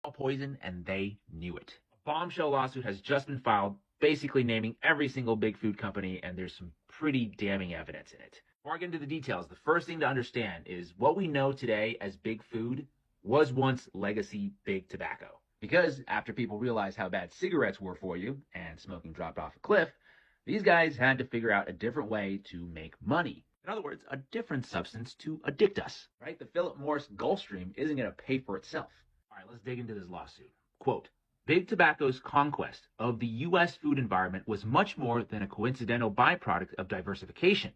All poison, and they knew it. A bombshell lawsuit has just been filed, basically naming every single big food company, and there's some pretty damning evidence in it. Before I get into the details, the first thing to understand is what we know today as big food was once legacy big tobacco. Because after people realized how bad cigarettes were for you and smoking dropped off a cliff, these guys had to figure out a different way to make money. In other words, a different substance to addict us, right? The Philip Morris Gulfstream isn't going to pay for itself. All right, let's dig into this lawsuit. Quote, Big Tobacco's conquest of the U.S. food environment was much more than a coincidental byproduct of diversification.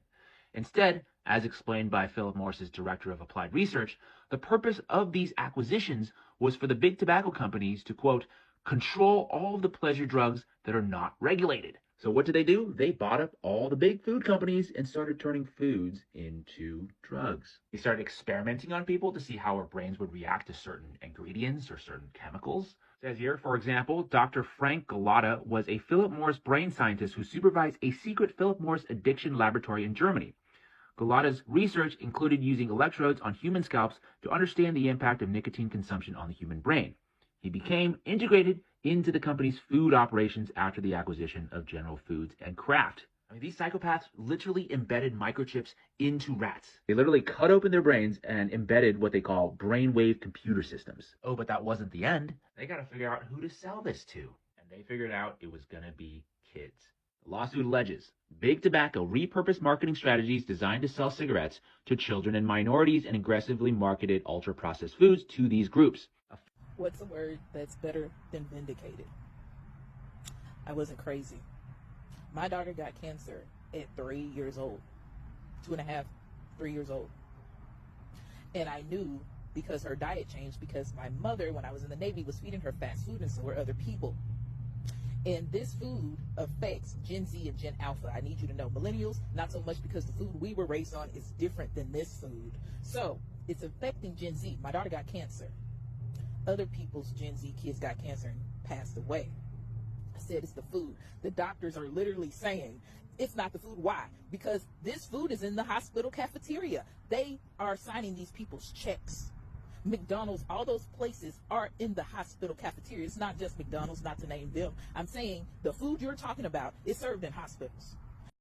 Instead, as explained by Philip Morris's director of applied research, the purpose of these acquisitions was for the big tobacco companies to, quote, control all of the pleasure drugs that are not regulated. So what did they do? They bought up all the big food companies and started turning foods into drugs. They started experimenting on people to see how our brains would react to certain ingredients or certain chemicals. It says here, for example, Dr. Frank Galata was a Philip Morris brain scientist who supervised a secret Philip Morris addiction laboratory in Germany. Galata's research included using electrodes on human scalps to understand the impact of nicotine consumption on the human brain. He became integrated into the company's food operations after the acquisition of General Foods and Kraft. I mean, these psychopaths literally embedded microchips into rats. They literally cut open their brains and embedded what they call brainwave computer systems. Oh, but that wasn't the end. They got to figure out who to sell this to. And they figured out it was going to be kids. The lawsuit alleges Big Tobacco repurposed marketing strategies designed to sell cigarettes to children and minorities and aggressively marketed ultra-processed foods to these groups. What's a word that's better than vindicated? I wasn't crazy. My daughter got cancer at 3 years old. 2.5, 3 years old. And I knew because her diet changed, because my mother, when I was in the Navy, was feeding her fast food, and so were other people. And this food affects Gen Z and Gen Alpha. I need you to know. Millennials, not so much, because the food we were raised on is different than this food. So it's affecting Gen Z. My daughter got cancer. Other people's Gen Z kids got cancer and passed away. I said it's the food. The doctors are literally saying it's not the food. Why? Because this food is in the hospital cafeteria. They are signing these people's checks. McDonald's, all those places are in the hospital cafeteria. It's not just McDonald's, not to name them. I'm saying the food you're talking about is served in hospitals.